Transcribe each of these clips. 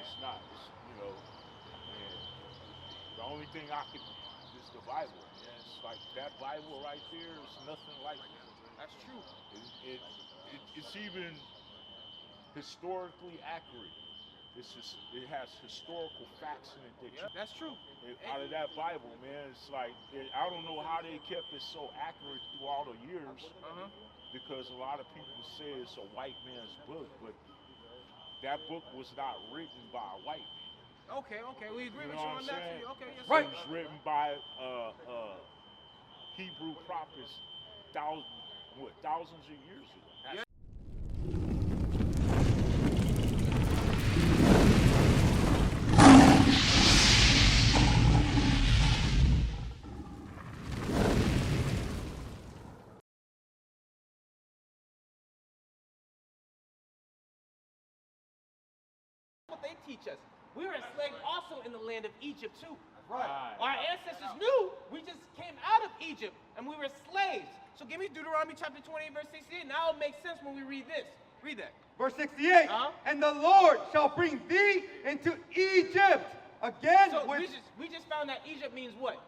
It's not. It's, you know, man, the only thing I can is the Bible. Man. It's like that Bible right there is nothing like it. That's true. It's even historically accurate. It has historical facts in it. That's true. Out of that Bible, man, it's like, I don't know how they kept it so accurate through all the years, because a lot of people say it's a white man's book, but that book was not written by a white man. Okay, we agree with you on that too. Okay, yes, right. It was written by Hebrew prophets thousands of years ago. Yeah. What they teach us. We were enslaved also in the land of Egypt too. Right. Our ancestors knew we just came out of Egypt and we were slaves. So give me Deuteronomy chapter 28, verse 68. Now it makes sense when we read this. Read that. Verse 68. And the Lord shall bring thee into Egypt again. So we just found that Egypt means what?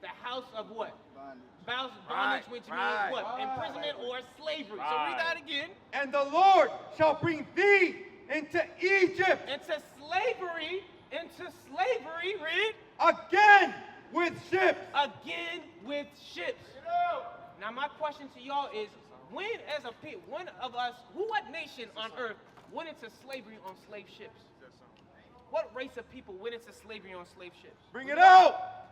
The house of what? Bondage, which means what? Imprisonment or slavery. So read that again. And the Lord shall bring thee into Egypt. Into slavery. Read. Again with ships. Again with ships. Now my question to y'all is, when as a people, what nation on earth went into slavery on slave ships? What race of people went into slavery on slave ships? Bring it out.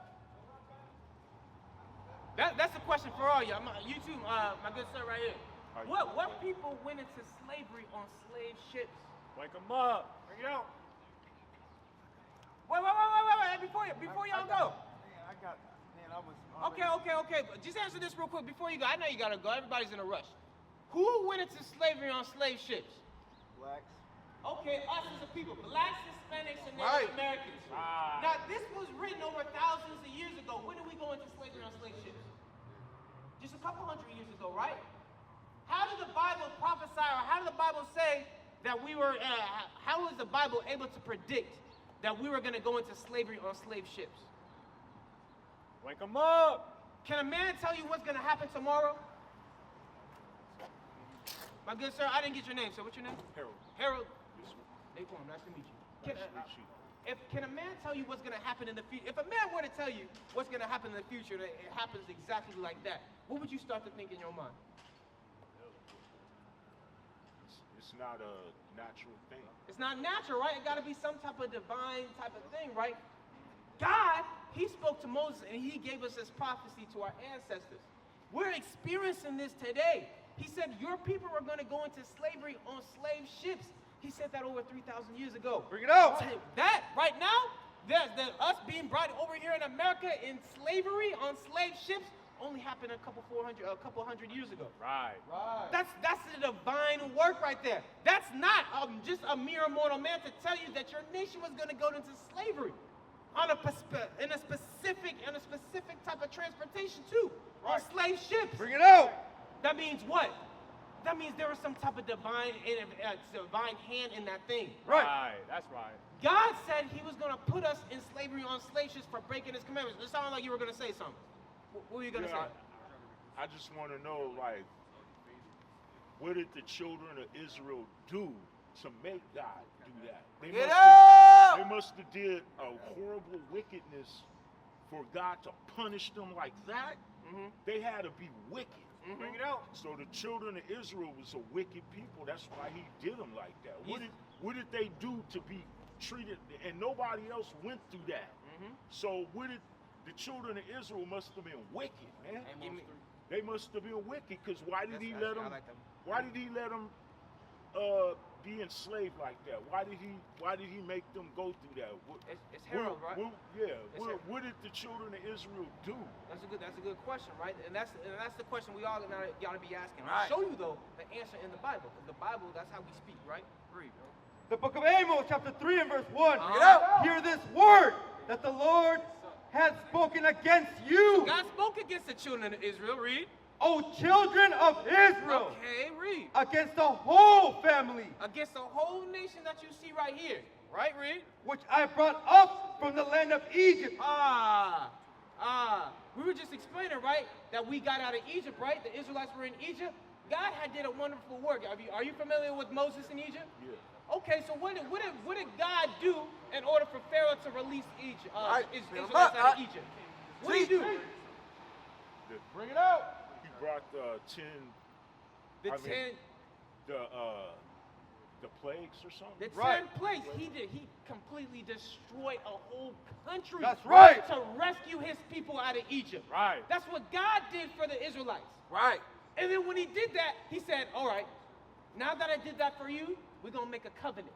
That's a question for all y'all. You too, my good sir, right here. What people went into slavery on slave ships? Wake them up. Bring it out. Wait. Before y'all go. Okay. Just answer this real quick before you go. I know you gotta go. Everybody's in a rush. Who went into slavery on slave ships? Blacks. Okay, us as a people. Blacks, Hispanics, and Native Americans. Now, this was written over thousands of years ago. When did we go into slavery on slave ships? Just a couple hundred years ago, right? How did the Bible prophesy, or how did the Bible say that we were, how was the Bible able to predict that we were going to go into slavery on slave ships? Wake them up. Can a man tell you what's going to happen tomorrow? My good sir, I didn't get your name, so what's your name? Harold. Harold. Nice to meet you. Can a man tell you what's going to happen in the future? If a man were to tell you what's going to happen in the future, that it happens exactly like that, what would you start to think in your mind? It's not a natural thing. It's not natural, right? It got to be some type of divine type of thing, right? God, he spoke to Moses and he gave us this prophecy to our ancestors. We're experiencing this today. He said your people are going to go into slavery on slave ships. He said that over 3,000 years ago. Bring it out. That right now, us being brought over here in America in slavery on slave ships only happened a couple hundred years ago. Right. That's the divine work right there. That's not just a mere mortal man to tell you that your nation was going to go into slavery in a specific type of transportation too, on slave ships. Bring it out. That means what? That means there was some type of divine hand in that thing. Right, that's right. God said he was going to put us in slavery on slave ships for breaking his commandments. It sounded like you were going to say something. What were you going to say? I just want to know, like, what did the children of Israel do to make God do that? They must have did a horrible wickedness for God to punish them like that. Mm-hmm. They had to be wicked. Mm-hmm. Bring it out. So the children of Israel was a wicked people. That's why he did them like that. What did they do to be treated? And nobody else went through that. Mm-hmm. So the children of Israel must have been wicked, man. They must have been wicked, because why did he let them? Why did he let them be enslaved like that? Why did he make them go through that? It's Harold, right? What did the children of Israel do? That's a good question, right? And that's the question we all gotta be asking. I'll show you though the answer in the Bible. The Bible, that's how we speak, right? Read. The book of Amos, chapter 3 and verse 1. Hear this word that the Lord has spoken against you. So God spoke against the children of Israel. Read. O children of Israel, Okay, read. against the whole family, Against the whole nation that you see right here. Right, read. which I brought up from the land of Egypt. We were just explaining, right, that we got out of Egypt, right? The Israelites were in Egypt. God had did a wonderful work. Are you familiar with Moses in Egypt? Yeah. Okay, so what did God do in order for Pharaoh to release Israelites out of Egypt? What did he do? Bring it out. He brought the 10. The plagues or something. The 10 plagues. He completely destroyed a whole country. That's right. To rescue his people out of Egypt. Right. That's what God did for the Israelites. Right. And then when he did that, he said, all right, now that I did that for you, we're going to make a covenant.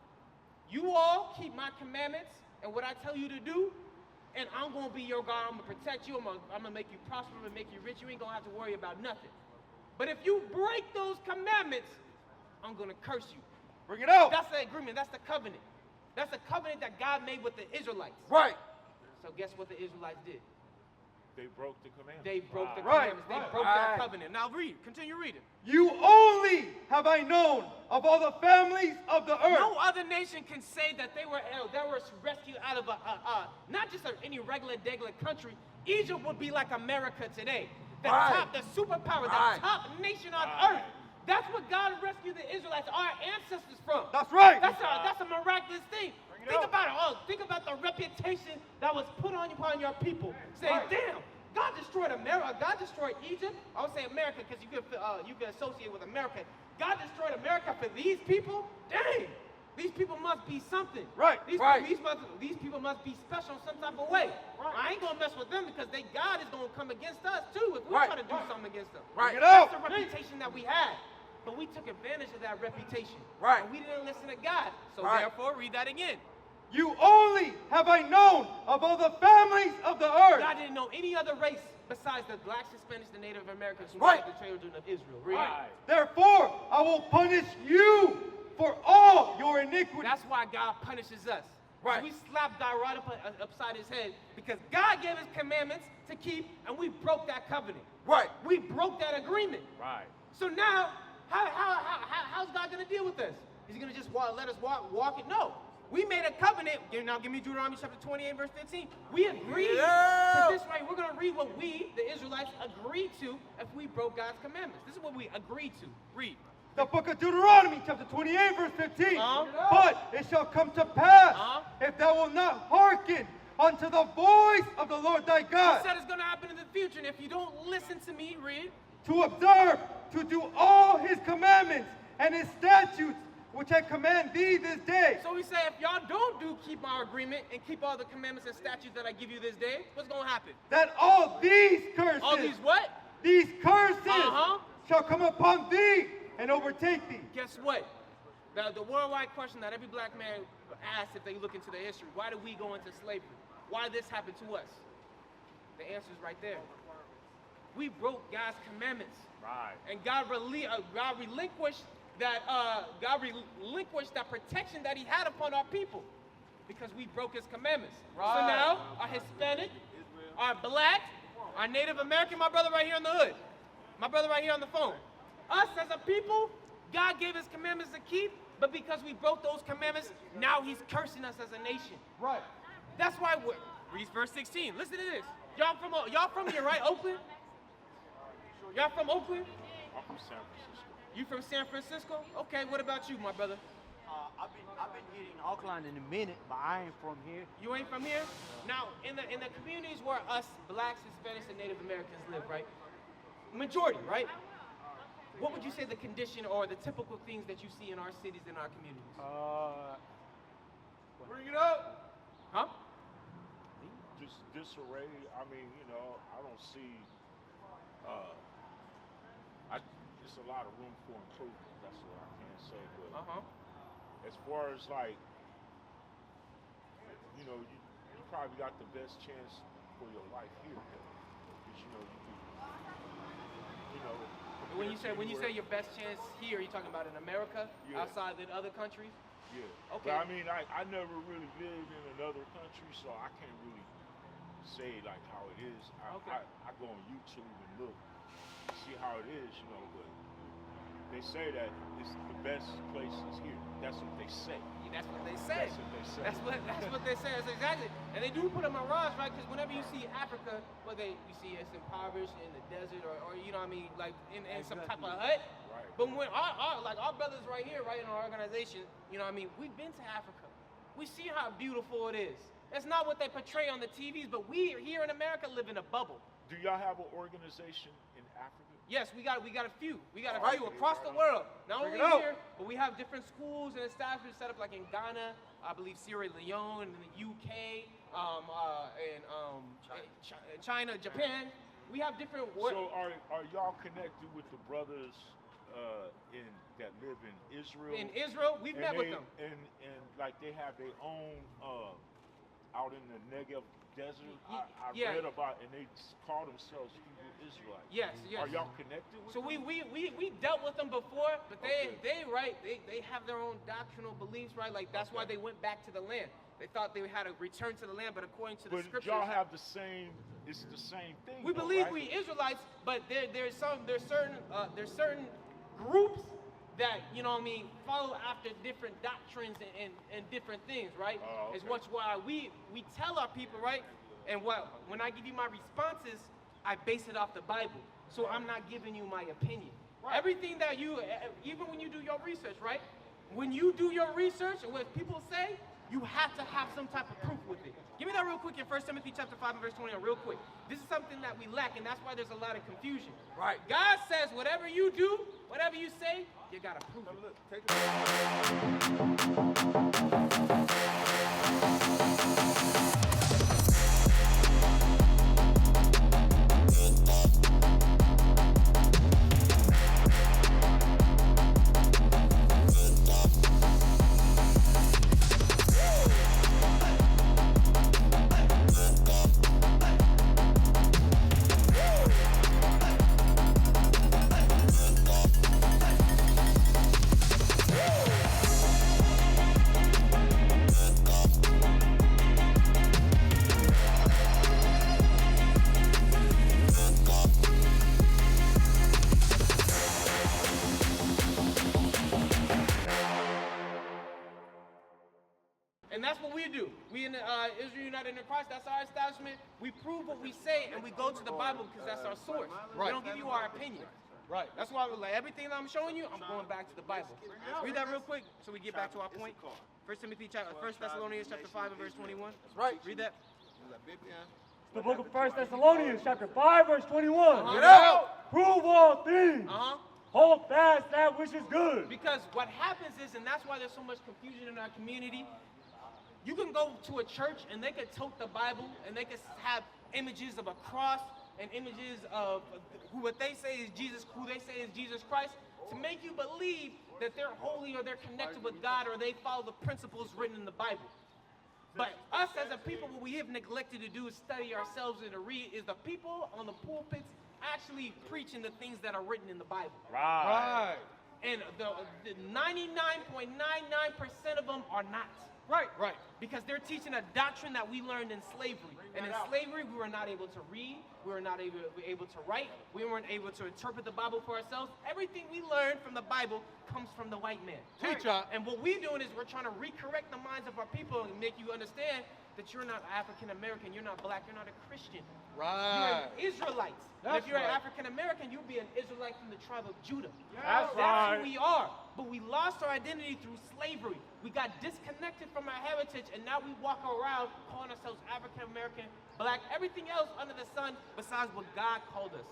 You all keep my commandments and what I tell you to do, and I'm going to be your God. I'm going to protect you. I'm going to make you prosper and make you rich. You ain't going to have to worry about nothing. But if you break those commandments, I'm going to curse you. Bring it out. That's the agreement. That's the covenant. That's the covenant that God made with the Israelites. Right. So guess what the Israelites did? They broke the commandments. They broke the Right. commandments. They broke that covenant. Now read. Continue reading. You only have I known of all the families of the earth. No other nation can say that they were rescued out of not just any regular country. Egypt would be like America today. The top, the superpower, the top nation on earth. That's what God rescued the Israelites, our ancestors, from. That's right. That's a miraculous thing. Think about it. Think about the reputation that was put on your people. Say, damn, God destroyed America. God destroyed Egypt. I would say America because you can associate with America. God destroyed America for these people. Dang, these people must be something. Right. These people must be special in some type of way. I ain't gonna mess with them because God is gonna come against us too if we try to do something against them. Right. That's the reputation that we had. But we took advantage of that reputation. Right. And we didn't listen to God. So therefore, read that again. You only have I known of all the families of the earth. God didn't know any other race besides the blacks, Hispanics, the Native Americans who were the children of Israel. Read. Therefore, I will punish you for all your iniquity. That's why God punishes us. Right. We slapped God right upside his head because God gave his commandments to keep, and we broke that covenant. Right. We broke that agreement. Right. So now, how's God going to deal with us? Is he going to just let us walk it? No. We made a covenant. Now give me Deuteronomy chapter 28, verse 15. We agreed to this, right? We're going to read what we, the Israelites, agreed to if we broke God's commandments. This is what we agreed to. Read. The book of Deuteronomy, chapter 28, verse 15. But it shall come to pass, if thou wilt not hearken unto the voice of the Lord thy God. He said it's going to happen in the future, and if you don't listen to me, read. To observe, to do all his commandments and his statutes, which I command thee this day. So we say, if y'all don't keep our agreement and keep all the commandments and statutes that I give you this day, what's going to happen? That all these curses. All these what? These curses shall come upon thee and overtake thee. Guess what? The worldwide question that every black man asks if they look into the history, why did we go into slavery? Why did this happen to us? The answer is right there. We broke God's commandments. Right. And God relinquished that protection that he had upon our people because we broke his commandments. Right. So now, our Hispanic, our black, our Native American, my brother right here in the hood, my brother right here on the phone, us as a people, God gave his commandments to keep, but because we broke those commandments, now he's cursing us as a nation. Right. That's why read verse 16. Listen to this. Y'all from here, right? Oakland? Y'all from Oakland? I'm from San Francisco. You from San Francisco? Okay, what about you, my brother? I've been here in Oakland in a minute, but I ain't from here. You ain't from here? Now, in the communities where us blacks, Hispanics, and Native Americans live, right? Majority, right? What would you say the condition or the typical things that you see in our cities and our communities? Bring it up. Huh? Just disarray. I mean, I don't see. There's a lot of room for improvement. That's what I can say. But as far as you probably got the best chance for your life here, because When you say your best chance here, you talking about in America, outside in other countries? Yeah. Okay. But I mean, I never really lived in another country, so I can't really say like how it is. I go on YouTube and look. see how it is, you know, but they say that it's the best place is here. That's what they say. That's what they say. That's what they say. That's what they say. That's exactly. And they do put a mirage, right? Because whenever you see Africa, you see it's impoverished in the desert, or you know what I mean, like in some type of hut. Right. But when our brothers right here, right in our organization, you know what I mean, we've been to Africa. We see how beautiful it is. That's not what they portray on the TVs, but we here in America live in a bubble. Do y'all have an organization in Africa? Yes, we got a few. We got a few across the world. Not only here, but we have different schools and establishments set up like in Ghana, I believe Sierra Leone, and in the UK, China, Japan. We have different. So are y'all connected with the brothers that live in Israel? In Israel, we've met with them. And like they have their own out in the Negev desert. I read about, and they call themselves Hebrew Israelites. Yes. Are y'all connected with them? So we dealt with them before, but they have their own doctrinal beliefs, right? Like that's why they went back to the land. They thought they had to return to the land, but according to the scriptures, y'all have the same. It's the same thing. We believe we Israelites, but there's certain groups that, you know what I mean, follow after different doctrines and different things, right? It's why we tell our people, right? And when I give you my responses, I base it off the Bible. So I'm not giving you my opinion. Right. Everything that even when you do your research, right? When you do your research and what people say, you have to have some type of proof with it. Give me that real quick in 1 Timothy chapter 5 and verse 21, real quick. This is something that we lack, and that's why there's a lot of confusion. Right. God says whatever you do, whatever you say, you gotta prove it. Look, take And that's what we do. We in Israel United in Christ, that's our establishment. We prove what we say and we go to the Bible because that's our source. Right. We don't give you our opinion. Right. That's why everything that I'm showing you, I'm going back to the Bible. Read that real quick so we get back to our point. 1 Thessalonians chapter 5 and verse 21. That's right. Read that. The book of 1 Thessalonians chapter 5 verse 21. Get out. Prove all things. Hold fast that which is good. Because what happens is, and that's why there's so much confusion in our community, you can go to a church and they could tote the Bible and they could have images of a cross and images of who they say is Jesus Christ, to make you believe that they're holy or they're connected with God or they follow the principles written in the Bible. But us as a people, what we have neglected to do is study ourselves and to read is the people on the pulpits actually preaching the things that are written in the Bible. Right. And the 99.99% of them are not. Right. Because they're teaching a doctrine that we learned in slavery. And in slavery, we were not able to read, we were not able to write, we weren't able to interpret the Bible for ourselves. Everything we learned from the Bible comes from the white man. Teacher. And what we're doing is we're trying to recorrect the minds of our people and make you understand that you're not African American, you're not black, you're not a Christian. Right. You're an Israelite. And if you're an African American, you'll be an Israelite from the tribe of Judah. That's who we are. But we lost our identity through slavery. We got disconnected from our heritage, and now we walk around calling ourselves African American, black, everything else under the sun besides what God called us.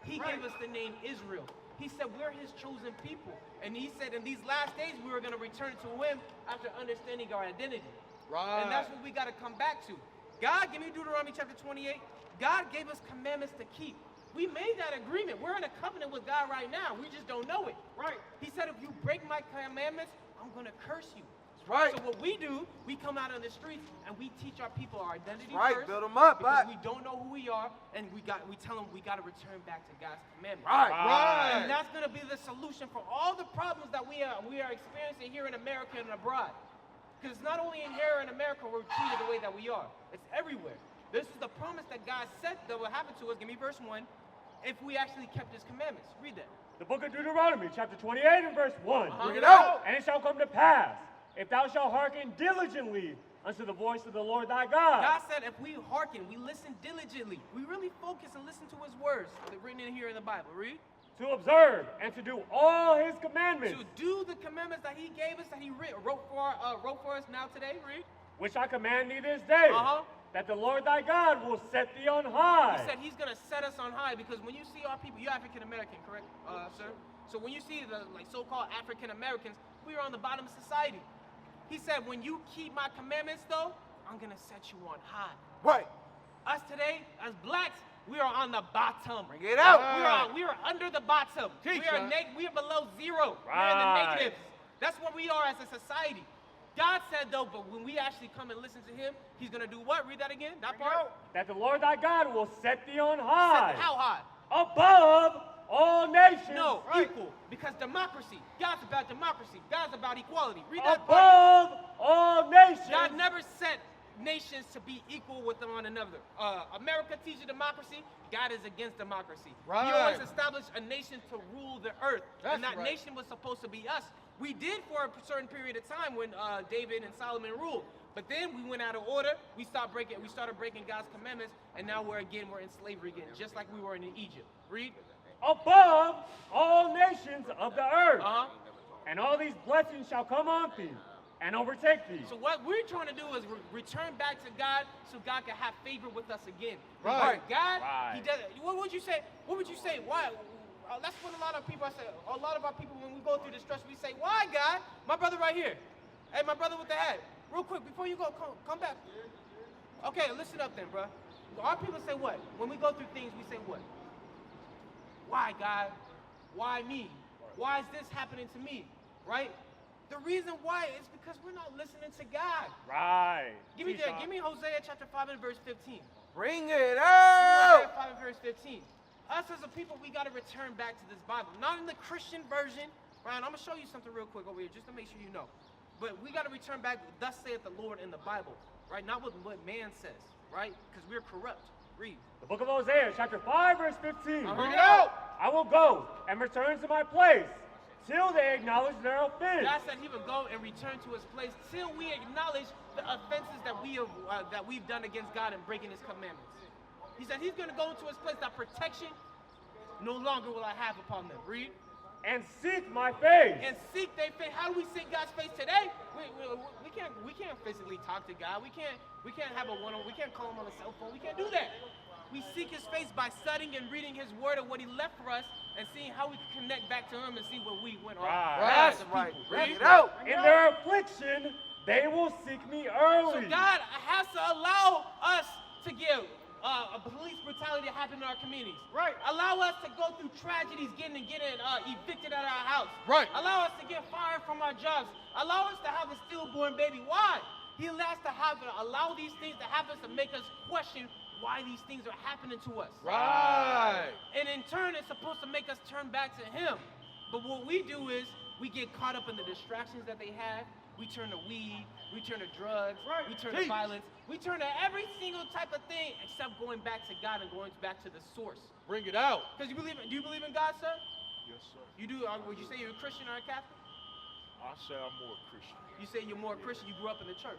He gave us the name Israel. He said we're his chosen people. And he said in these last days we were going to return to him after understanding our identity. Right. And that's what we got to come back to. God, give me Deuteronomy chapter 28. God gave us commandments to keep. We made that agreement. We're in a covenant with God right now. We just don't know it. Right. He said, if you break my commandments, I'm going to curse you. Right. So what we do, we come out on the streets and we teach our people our identity first. Build them up. Because we don't know who we are, and we tell them we got to return back to God's commandments. Right. And that's going to be the solution for all the problems that we are experiencing here in America and abroad. Because it's not only in here in America we're treated the way that we are. It's everywhere. This is the promise that God said that will happen to us. Give me verse 1. if we actually kept his commandments. Read that. The book of Deuteronomy, chapter 28 and verse 1. Bring it out. And it shall come to pass, if thou shalt hearken diligently unto the voice of the Lord thy God. God said if we hearken, we listen diligently, we really focus and listen to his words that are written in here in the Bible. Read. To observe and to do all his commandments. To do the commandments that he gave us, that he wrote for us now today. Read. Which I command thee this day. That the Lord thy God will set thee on high. He said he's going to set us on high, because when you see our people, you're African American, correct, sir? So when you see the so-called African Americans, we are on the bottom of society. He said, when you keep my commandments, though, I'm going to set you on high. Right. Us today, as blacks, we are on the bottom. Bring it out. We are under the bottom. We are below zero. Right. We're in the negatives. That's what we are as a society. God said, though, but when we actually come and listen to him, he's going to do what? Read that again, that part. That the Lord thy God will set thee on high. Set how high? Above all nations. No, equal. Because democracy. God's about democracy. God's about equality. Read that above part. all nations. God never set nations to be equal with one another. America teaches democracy. God is against democracy. Right. He always established a nation to rule the earth. That's and that right. nation was supposed to be us. We did for a certain period of time when David and Solomon ruled. But then we went out of order. We started breaking God's commandments, and now we're in slavery again, just like we were in Egypt. Read. Above all nations of the earth. And all these blessings shall come on thee and overtake thee. So what we're trying to do is return back to God, so God can have favor with us again. Right. God, Right. He does. What would you say? What would you say? Why? That's what a lot of people say. A lot of our people, when we go through the stress, we say, "Why, God?" My brother right here. Hey, my brother with the hat. Real quick, before you go, come back. Okay, listen up then, bro. Our people say what? When we go through things, we say what? Why, God? Why me? Why is this happening to me? Right? The reason why is because we're not listening to God. Right. Give me Hosea chapter 5 and verse 15. Bring it Hosea out. 5 and verse 15. Us as a people, we got to return back to this Bible. Not in the Christian version. Right? I'm going to show you something real quick over here just to make sure you know. But we got to return back, thus saith the Lord in the Bible. Right? Not what man says. Right? Because we're corrupt. Read. The book of Hosea, chapter 5, verse 15. Bring it out. I will go and return to my place till they acknowledge their offense. God said he would go and return to his place till we acknowledge the offenses that we've done against God and breaking his commandments. He said he's going to go into his place. That protection no longer will I have upon them. Read. And seek my face. And seek their face. How do we seek God's face today? We can't physically talk to God. We can't have a one-on-one. We can't call him on a cell phone. We can't do that. We seek his face by studying and reading his word of what he left for us, and seeing how we can connect back to him and see where we went off. That's right. Bring it out. In their affliction, they will seek me early. So God has to allow us to give a police brutality to happen in our communities. Right. Allow us to go through tragedies, getting evicted out of our house. Right. Allow us to get fired from our jobs. Allow us to have a stillborn baby. Why? He allows to allow these things to happen to make us question why these things are happening to us. Right. And in turn, it's supposed to make us turn back to him. But what we do is we get caught up in the distractions that they have. We turn to weed, we turn to drugs, we turn to violence, we turn to every single type of thing except going back to God and going back to the source. Bring it out. Because do you believe in God, sir? Yes, sir. You do? Would you say you're a Christian or a Catholic? I say I'm more Christian. You say you're more Christian. You grew up in the church.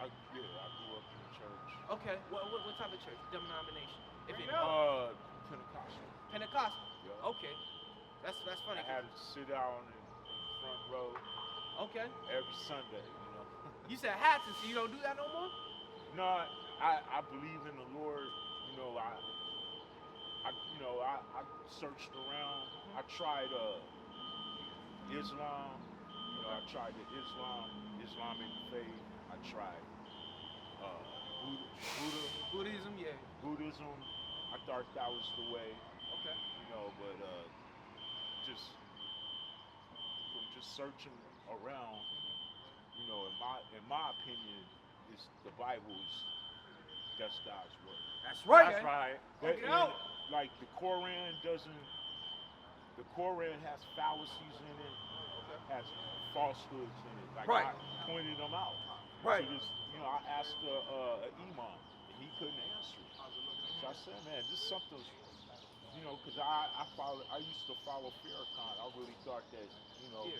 I grew up in the church. Okay. What type of church? Denomination? Pentecostal. Pentecostal. Yeah. Okay. That's funny. I had to sit down in the front row. Okay. Every Sunday, you know. You said had to, so you don't do that no more? No, I believe in the Lord. You know, I searched around. I tried Islam. You know, I tried the Islamic faith. I tried Buddhism, yeah. Buddhism. I thought that was the way. Okay. You know, but just searching around, you know, in my opinion, the Bible that's God's word. That's right. That's right. Like the Koran has fallacies in it, has falsehoods in it. Like Right. I pointed them out. Right. So I asked an imam, and he couldn't answer it. So I said, man, this something's, you know, because I used to follow Farrakhan. I really thought that, you know,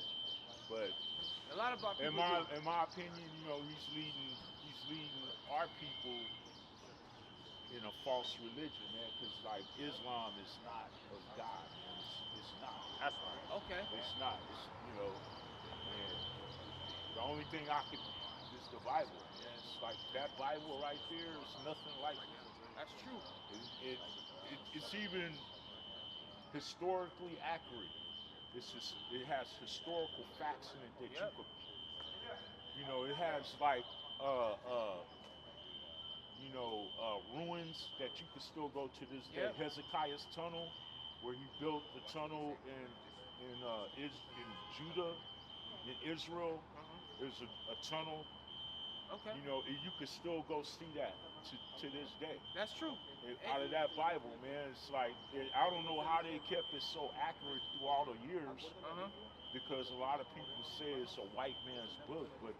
but A lot of our people in my opinion, you know, he's leading our people in a false religion, man. Because like Islam is not of God, man. It's not. That's right. Okay. It's not. It's, you know, and the only thing I can is the Bible, man. It's like that Bible right there is nothing like it. That's true. It's even historically accurate. It has historical facts in it that you could, you know, it has like ruins that you can still go to this day. Hezekiah's tunnel, where he built the tunnel in Judah, in Israel. There's a tunnel. Okay. You know, you could still go see that to this day. That's true. Out of that Bible, man, it's like, I don't know how they kept it so accurate through all the years, because a lot of people say it's a white man's book, but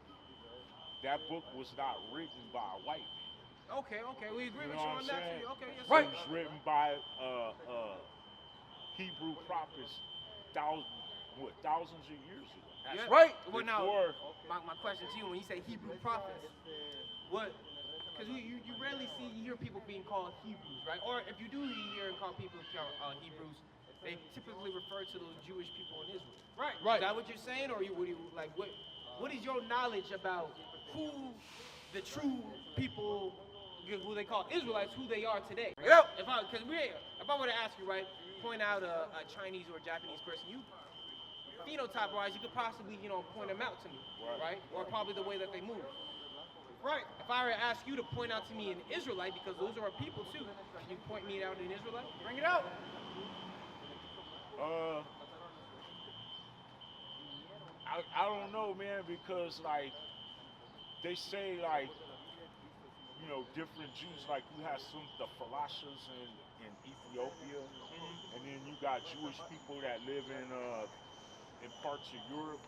that book was not written by a white man. Okay, we agree You with know you on what I'm that saying? too. Okay, yes, It was written by Hebrew prophets thousands of years ago. That's right. Well, now, Before- my question to you, when you say Hebrew prophets, what? Because you rarely hear people being called Hebrews, right? Or if you do hear and call people Hebrews, they typically refer to those Jewish people in Israel. Right. Is that what you're saying, or what is your knowledge about who the true people, who they call Israelites, who they are today? Yep. If I were to ask you, right, point out a Chinese or a Japanese person, you phenotype-wise, you could possibly, point them out to me, right? Or probably the way that they move. Right. If I were to ask you to point out to me an Israelite, because those are our people too, can you point me out an Israelite? Bring it out. I don't know, man, because like they say, like, you know, different Jews, like you have the Falashas in Ethiopia, and then you got Jewish people that live in parts of Europe,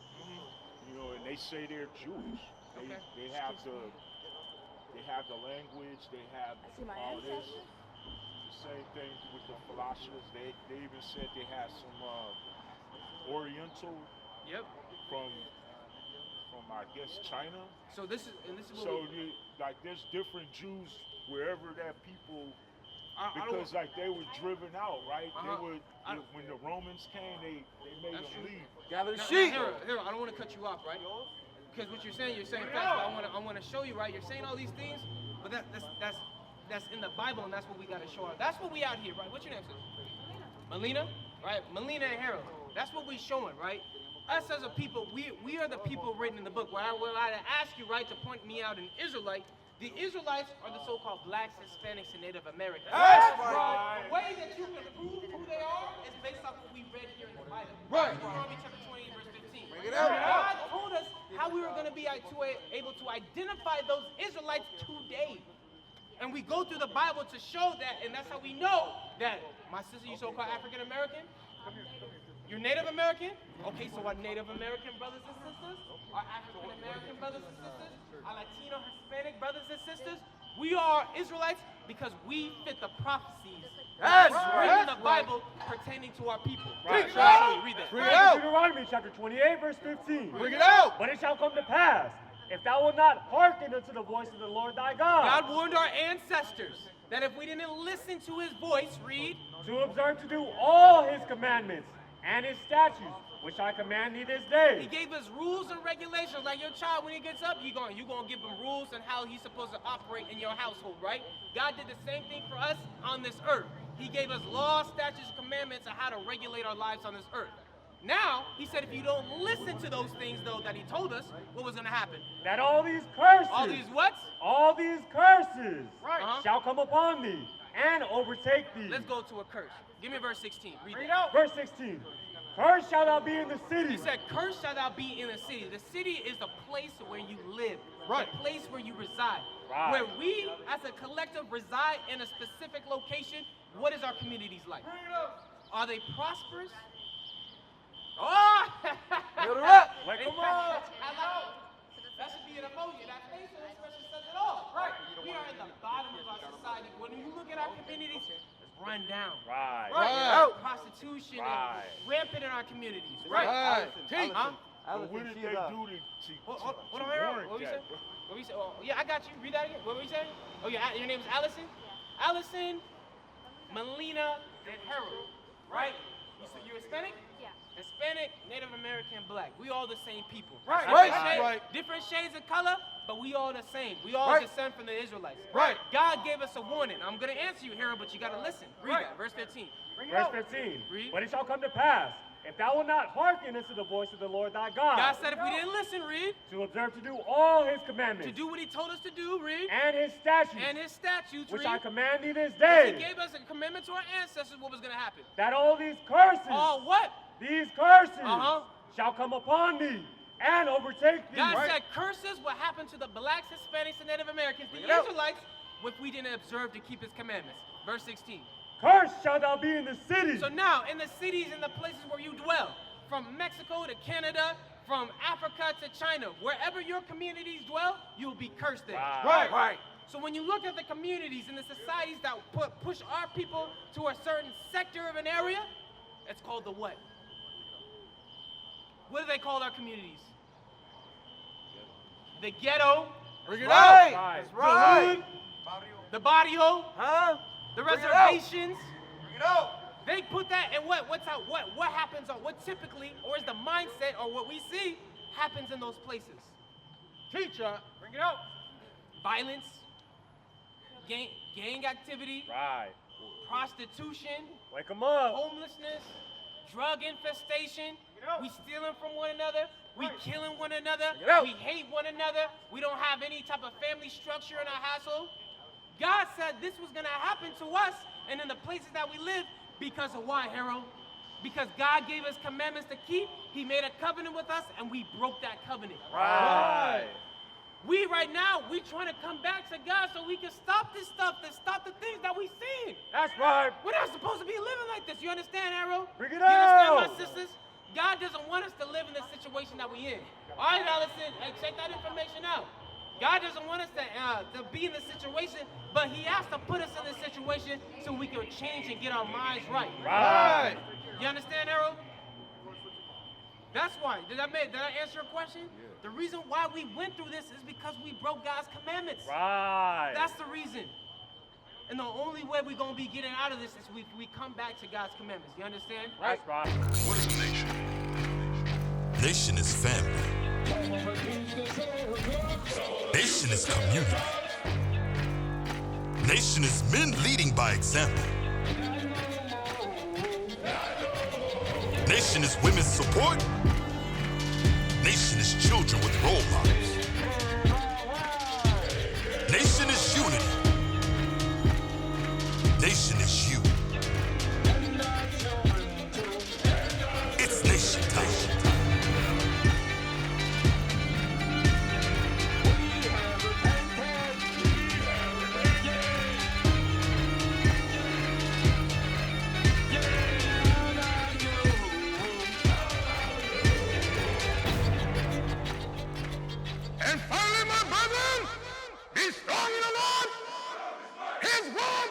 you know, and they say they're Jewish. They have the language, they have all this. The same thing with the Falashas. They even said they had some Oriental from I guess China. So this is So like there's different Jews wherever that people, because like they were driven out, right? They would, when the Romans came, they made them leave. Gather Now, sheep. Here, I don't want to cut you off, right? Because what you're saying facts, but I want to show you, right? You're saying all these things, but that's in the Bible, and that's what we got to show out. That's what we out here, right? What's your name, sis? Melina, right? Melina and Harold. That's what we showing, right? Us as a people, we are the people written in the book. Where I ask you, right, to point me out an Israelite. The Israelites are the so-called blacks, Hispanics, and Native Americans. That's right. The way that you can prove who they are is based off what we read here in the Bible. Right. Deuteronomy chapter 20, verse 15. Bring it out. God told us how we were going to be able to identify those Israelites today. And we go through the Bible to show that, and that's how we know that my sister, you so-called African American, you're Native American? Okay, so our Native American brothers and sisters, our African American brothers and sisters, our Latino, Hispanic brothers and sisters, we are Israelites because we fit the prophecies written in the Bible pertaining to our people. Right. So I'll show you, read that. Bring it out. Deuteronomy chapter 28, verse 15. Bring it out. But it shall come to pass, if thou wilt not hearken unto the voice of the Lord thy God, God warned our ancestors that if we didn't listen to his voice, read, to observe to do all his commandments and his statutes, which I command thee this he day. gave us rules and regulations. Like your child, when he gets up, you gonna give him rules and how he's supposed to operate in your household, right? God did the same thing for us on this earth. He gave us laws, statutes, and commandments on how to regulate our lives on this earth. Now, he said if you don't listen to those things, though, that he told us, what was going to happen? That all these curses, All these what? all these curses Right. shall come upon thee and overtake thee. Let's go to a curse. Give me verse 16. Read that. Verse 16. Cursed shall thou be in the city. He said, cursed shall thou be in the city. The city is the place where you live. Right. The place where you reside. Right. Where we, as a collective, reside in a specific location, what is our communities like? Are they prosperous? Oh! Build her up. Wake 'em I up. like it. That should be an emoji. That facial expression says it all. Right. We are in the bottom of our society. When you look at our communities, run down. Right. Prostitution Right. is rampant in our communities, right? Teach. Huh? But what did they do to Hold on, warrant Harold. What you say? that, bro? What you say? Oh, yeah, I got you. Read that again. What were you saying? Oh, yeah, your name is Allison? Allison Melina and Harold, right? You're Hispanic? Yeah. Hispanic, Native American, Black. We all the same people. Right. Different shades of color, but we all the same. We all Right. descend from the Israelites. Right. God gave us a warning. I'm going to answer you, Harold, but you got to listen. Read that, verse 15. Verse 15. Read. But it shall come to pass, if thou wilt not hearken unto the voice of the Lord thy God, God said if we didn't listen, read. to observe to do all his commandments, To do what he told us to do, read. and his statutes, And his statutes, which read. I command thee this He day, gave us a commandment to our ancestors what was going to happen. that all these curses, All what? these curses, Uh-huh. shall come upon thee and overtake thee. God said curses will happen to the blacks, Hispanics, and Native Americans, the Israelites, if we didn't observe to keep his commandments. Verse 16. Cursed shalt thou be in the city. So now, in the cities and the places where you dwell, from Mexico to Canada, from Africa to China, wherever your communities dwell, you'll be cursed there. Right. So when you look at the communities and the societies that push our people to a certain sector of an area, it's called the what? What do they call our communities? The ghetto, Bring it Right. out. That's right. the hood, the barrio, Huh? the Bring it out. reservations. Bring it out. They put that in what happens or what typically, or is the mindset or what we see happens in those places. Teacher. Bring it out. Violence, gang activity, Right. prostitution, Wake them up. homelessness, drug infestation. We stealing from one another. We killing one another. Bring it out. We hate one another. We don't have any type of family structure in our household. God said this was going to happen to us and in the places that we live because of why, Harold? Because God gave us commandments to keep. He made a covenant with us and we broke that covenant. Right. We right now, we trying to come back to God so we can stop this stuff, to stop the things that we seeing. That's right. We're not supposed to be living like this. You understand, Harold? Bring it You understand, out. my sisters? God doesn't want us to live in the situation that we in. All right, Allison, hey, check that information out. God doesn't want us to be in this situation, but he has to put us in this situation so we can change and get our minds right. Right. You understand, Harold? That's why. Did I answer your question? Yeah. The reason why we went through this is because we broke God's commandments. Right. That's the reason. And the only way we're going to be getting out of this is we come back to God's commandments. You understand? That's right. What is a nation? Nation is family. Nation is community. Nation is men leading by example. Nation is women's support. Nation is children with role models. Nation is unity. Nation is you. It's nation time. And finally, my brethren, be strong in the Lord, His word,